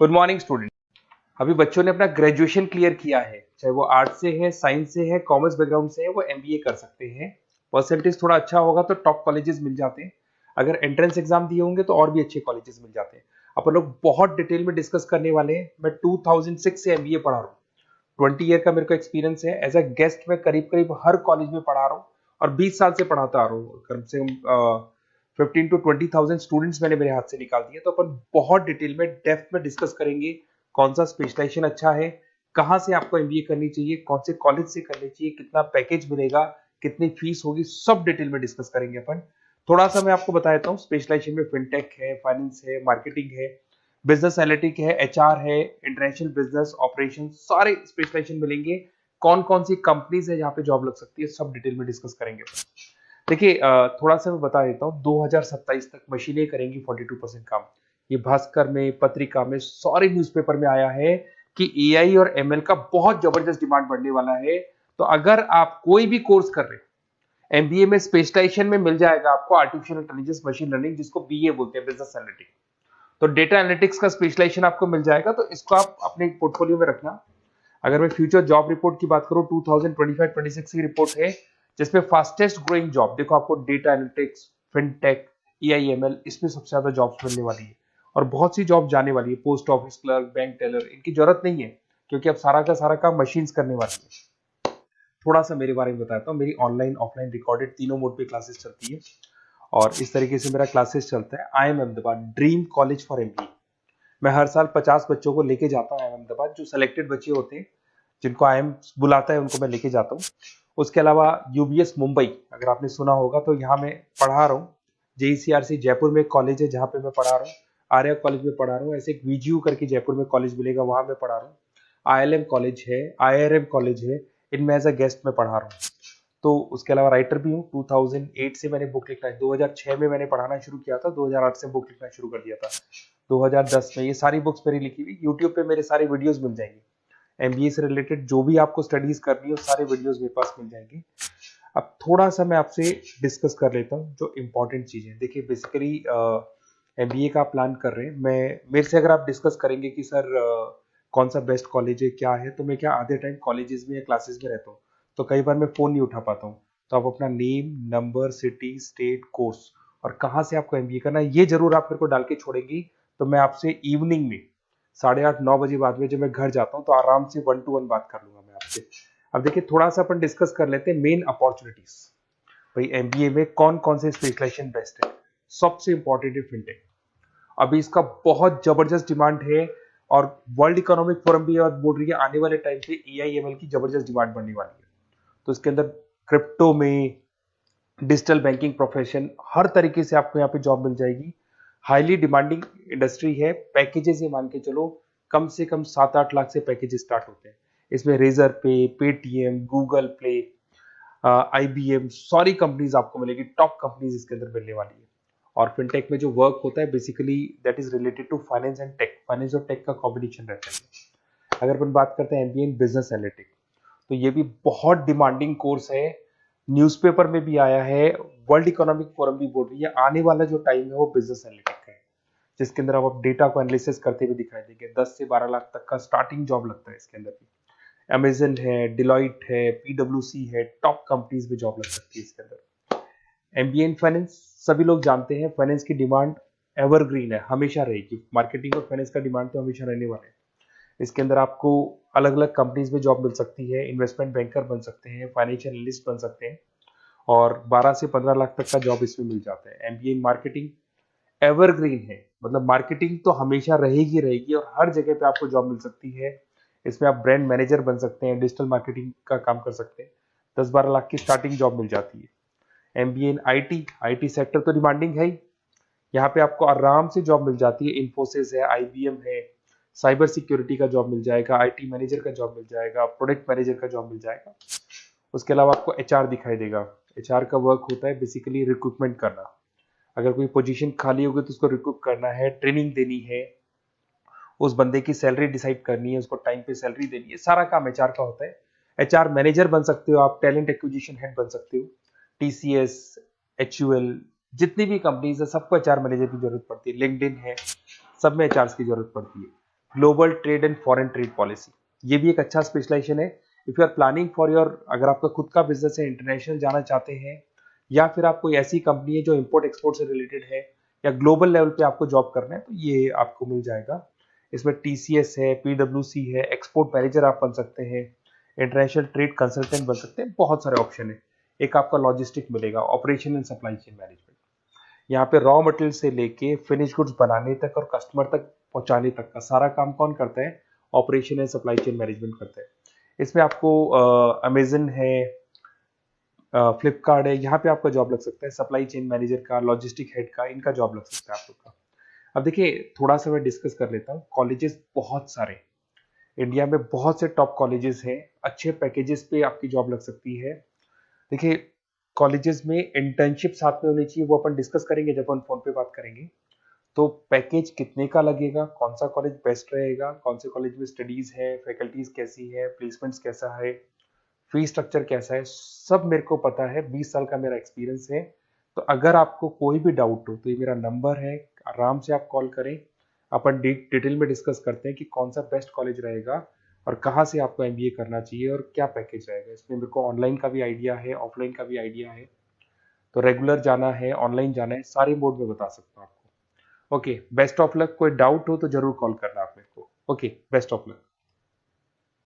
Good morning student. अभी बच्चों ने अपना ग्रेजुएशन क्लियर किया है, चाहे वो आर्ट्स से है, साइंस से है, कॉमर्स बैकग्राउंड से है, वो एमबीए कर सकते हैं। परसेंटेज थोड़ा अच्छा होगा तो टॉप कॉलेजेस मिल जाते हैं। अगर एंट्रेंस एग्जाम दिए होंगे तो और भी अच्छे कॉलेजेस मिल जाते हैं। अपन लोग बहुत डिटेल में डिस्कस करने वाले हैं। मैं 2006 से एमबीए पढ़ा रहा हूँ। 20 ईयर का मेरे को एक्सपीरियंस है। एज अ गेस्ट मैं करीब करीब हर कॉलेज में पढ़ा रहा हूँ और 20 साल से पढ़ाता आ रहा हूँ। कम से कम 15 to 20,000 स्टूडेंट्स मैंने मेरे हाथ से निकाल दिए। तो अपन बहुत डिटेल में डेप्थ में डिस्कस करेंगे कौन सा स्पेशलाइजेशन अच्छा है, कहाँ से आपको एमबीए करनी चाहिए, कौन से कॉलेज से करनी चाहिए, कितना पैकेज मिलेगा, कितनी फीस होगी, सब डिटेल में डिस्कस करेंगे अपन। थोड़ा सा मैं आपको बता देता हूँ। स्पेशलाइजेशन में फिनटेक है, फाइनेंस है, मार्केटिंग है, बिजनेस एनालिटिक है, एचआर है, इंटरनेशनल बिजनेस ऑपरेशन, सारे स्पेशलाइजेशन मिलेंगे। कौन कौन सी कंपनीज है जहाँ पे जॉब लग सकती है, सब डिटेल में डिस्कस करेंगे। देखिए, थोड़ा सा मैं बता देता हूँ। 2027 तक मशीनें करेंगी 42% काम। ये भास्कर में, पत्रिका में, सारे न्यूज़पेपर में आया है कि एआई और एमएल का बहुत जबरदस्त डिमांड बढ़ने वाला है। तो अगर आप कोई भी कोर्स कर रहे हैं, एमबीए में स्पेशलाइजेशन में मिल जाएगा आपको आर्टिफिशियल इंटेलिजेंस, मशीन लर्निंग, जिसको बीए बोलते हैं, बिजनेस एनालिटिक्स। तो डेटा एनालिटिक्स का स्पेशलाइजेशन आपको मिल जाएगा, तो इसको आप अपने पोर्टफोलियो में रखना। अगर मैं फ्यूचर जॉब रिपोर्ट की बात करूं, 2025-26 की रिपोर्ट है, जिसमें फास्टेस्ट ग्रोइंग जॉब देखो आपको डेटा एनालिटिक्स, फिनटेक, एआईएमएल, इसमें सबसे ज्यादा जॉब्स मिलने वाली है। और बहुत सी जॉब जाने वाली है। Post office clerk, bank teller, इनकी जरूरत नहीं है क्योंकि अब सारा का सारा काम मशीन्स करने वाली है। थोड़ा सा मेरे बारे में बताता हूँ। मेरी ऑनलाइन ऑफलाइन रिकॉर्डेड तीनों मोड पे क्लासेस चलती है और इस तरीके से मेरा क्लासेस चलता है। I am Ahmedabad dream college for MBA. मैं हर साल 50 बच्चों को लेके जाता हूँ अहमदाबाद। जो सिलेक्टेड बच्चे होते हैं, जिनको आईएम बुलाता है, उनको मैं लेके जाता हूँ। उसके अलावा यूबीएस मुंबई, अगर आपने सुना होगा, तो यहाँ मैं पढ़ा रहा हूँ। जेईसीआरसी जयपुर में एक कॉलेज है जहाँ पे मैं पढ़ा रहा हूँ। आर्या कॉलेज में पढ़ा रहा हूँ। ऐसे एक वीजीयू करके जयपुर में कॉलेज मिलेगा, वहां मैं पढ़ा रहा हूँ। आईएलएम कॉलेज है, आईआरएम कॉलेज है, इनमें एज अ गेस्ट में पढ़ा रहा हूँ। तो उसके अलावा राइटर भी हूँ। 2008 से मैंने बुक लिखना है। 2006 में मैंने पढ़ाना शुरू किया था, 2008 से बुक लिखना शुरू कर दिया था। 2010 में ये सारी बुक्स मेरी लिखी हुई यूट्यूब पे मेरे सारे वीडियोस मिल जाएंगे। एमबीए से रिलेटेड जो भी आपको स्टडीज करनी हो, सारे वीडियोस मेरे पास मिल जाएंगे। अब थोड़ा सा मैं आपसे डिस्कस कर लेता हूँ जो इंपॉर्टेंट चीजें। देखिए, बेसिकली एमबीए का प्लान कर रहे हैं, मैं मेरे से अगर आप डिस्कस करेंगे कि सर कौन सा बेस्ट कॉलेज है, क्या है, तो मैं क्या आधे टाइम कॉलेजेस में या क्लासेस में रहता हूँ, तो कई बार मैं फोन नहीं उठा पाता हूँ। तो आप अपना name, number, city, state, course और कहाँ से आपको एमबीए करना है, ये जरूर आप मेरे को डाल के छोड़ेंगी। तो मैं आपसे इवनिंग में 8:30-9 बजे बाद में जब मैं घर जाता हूँ, तो आराम से 1-to-1 बात कर लूंगा मैं आपसे। अब देखिए, थोड़ा सा अपन डिस्कस कर लेते हैं मेन अपॉर्चुनिटीज। भाई, एमबीए में कौन कौन से स्पेशलाइजेशन बेस्ट है। सबसे इंपॉर्टेंट है फिनटेक। अभी इसका बहुत जबरदस्त डिमांड है और वर्ल्ड इकोनॉमिक फोरम भी बोल रही है आने वाले टाइम पे एआईएमएल की जबरदस्त डिमांड बढ़ने वाली है। तो इसके अंदर क्रिप्टो में, डिजिटल बैंकिंग प्रोफेशन, हर तरीके से आपको यहाँ पे जॉब मिल जाएगी। हाईली डिमांडिंग इंडस्ट्री है। पैकेजेस ये मान के चलो, कम से कम 7-8 लाख से पैकेजेस स्टार्ट होते हैं। इसमें रेजर पे, पेटीएम, गूगल प्ले, आईबीएम, सारी कंपनीज आपको मिलेगी। टॉप कंपनीज इसके अंदर मिलने वाली है। और फिनटेक में जो वर्क होता है, basically that is related to finance and tech. Finance और टेक का कॉम्बिनेशन रहता है। अगर अपन बात करते हैं एमबीए इन बिजनेस एनालिटिक्स, तो ये भी बहुत डिमांडिंग कोर्स है। न्यूज़पेपर में भी आया है, वर्ल्ड इकोनॉमिक फोरम भी बोल रही है आने वाला जो टाइम है वो बिजनेस एनालिटिक्स का है, जिसके अंदर आप डेटा को एनालिसिस करते हुए दिखाई देंगे। 10 से 12 लाख तक का स्टार्टिंग जॉब लगता है इसके अंदर भी। अमेजन है, डिलॉइट है, पीडब्ल्यूसी है, टॉप कंपनीज में जॉब लग सकती है इसके अंदर। एमबीए इन फाइनेंस, सभी लोग जानते हैं फाइनेंस की डिमांड एवरग्रीन है, हमेशा रहेगी। मार्केटिंग और फाइनेंस का डिमांड तो हमेशा रहने वाला है। इसके अंदर आपको अलग अलग कंपनीज में जॉब मिल सकती है। इन्वेस्टमेंट बैंकर बन सकते हैं, फाइनेंशियल एनालिस्ट बन सकते हैं और 12 से 15 लाख तक का जॉब इसमें मिल जाता है। एमबीए इन मार्केटिंग एवरग्रीन है, मतलब मार्केटिंग तो हमेशा रहेगी रहेगी और हर जगह पे आपको जॉब मिल सकती है। इसमें आप ब्रांड मैनेजर बन सकते हैं, डिजिटल मार्केटिंग का काम कर सकते हैं। 10-12 लाख की स्टार्टिंग जॉब मिल जाती है। MBA in IT, IT sector तो डिमांडिंग है ही। यहाँ पे आपको आराम से जॉब मिल जाती है। इन्फोसिस है, आईबीएम है, साइबर सिक्योरिटी का जॉब मिल जाएगा, आईटी मैनेजर का जॉब मिल जाएगा, प्रोडक्ट मैनेजर का जॉब मिल जाएगा। उसके अलावा आपको एचआर दिखाई देगा। एचआर का वर्क होता है बेसिकली रिक्रूटमेंट करना। अगर कोई पोजीशन खाली होगी तो उसको रिक्रूट करना है, ट्रेनिंग देनी है, उस बंदे की सैलरी डिसाइड करनी है, उसको टाइम पे सैलरी देनी है, सारा काम एचआर का होता है। एचआर मैनेजर बन सकते हो आप, टैलेंट एक्विजिशन हेड बन सकते हो। टीसीएस, एचयूएल, जितनी भी कंपनीज है सबको एचआर मैनेजर की जरूरत पड़ती है। लिंक्डइन है, सब में एचआर की जरूरत पड़ती है। Global trade and foreign trade policy, ये भी एक अच्छा स्पेशलाइजेशन है। If you are planning for your, अगर आपका खुद का बिजनेस है, इंटरनेशनल जाना चाहते हैं, या फिर आप कोई ऐसी कंपनी है जो इंपोर्ट एक्सपोर्ट से रिलेटेड है, या ग्लोबल लेवल पे आपको जॉब करना है, तो ये आपको मिल जाएगा। इसमें टीसीएस है, पीडब्ल्यूसी है, एक्सपोर्ट मैनेजर आप बन सकते हैं, इंटरनेशनल ट्रेड कंसल्टेंट बन सकते हैं, बहुत सारे ऑप्शन है। एक आपका लॉजिस्टिक मिलेगा, operation and supply chain management. यहाँ पे रॉ मटेरियल से लेके फिनिश गुड्स बनाने तक और कस्टमर तक पहुंचाने तक का सारा काम कौन करता है? Operation and supply chain management करता है। इसमें आपको अमेजन है, फ्लिपकार्ट है, यहाँ पे आपका जॉब लग सकता है, सप्लाई चेन मैनेजर का, लॉजिस्टिक हेड का, इनका जॉब लग सकता है आप लोग का। अब देखिए, थोड़ा सा मैं डिस्कस कर लेता हूँ। कॉलेजेस बहुत सारे इंडिया में, बहुत से टॉप कॉलेजेस हैं, अच्छे पैकेजेस पे आपकी जॉब लग सकती है। देखिए, कॉलेजेस में इंटर्नशिप साथ में होनी चाहिए, वो अपन डिस्कस करेंगे जब अपन फोन पे बात करेंगे। तो पैकेज कितने का लगेगा, कौन सा कॉलेज बेस्ट रहेगा, कौन से कॉलेज में स्टडीज है, फैकल्टीज कैसी है, प्लेसमेंट्स कैसा है, फी स्ट्रक्चर कैसा है, सब मेरे को पता है, 20 साल का मेरा एक्सपीरियंस है। तो अगर आपको कोई भी डाउट हो तो ये मेरा नंबर है, आराम से आप कॉल करें। अपन डिटेल में डिस्कस करते हैं कि कौन सा बेस्ट कॉलेज रहेगा और कहाँ से आपको एमबीए करना चाहिए और क्या पैकेज रहेगा। इसमें मेरे को ऑनलाइन का भी आइडिया है, ऑफलाइन का भी आइडिया है। तो रेगुलर जाना है, ऑनलाइन जाना है, सारे मोड में बता सकता हूँ आपको। Okay, best of luck. कोई डाउट हो तो जरूर कॉल करना आप मेरे को। Okay, best of luck.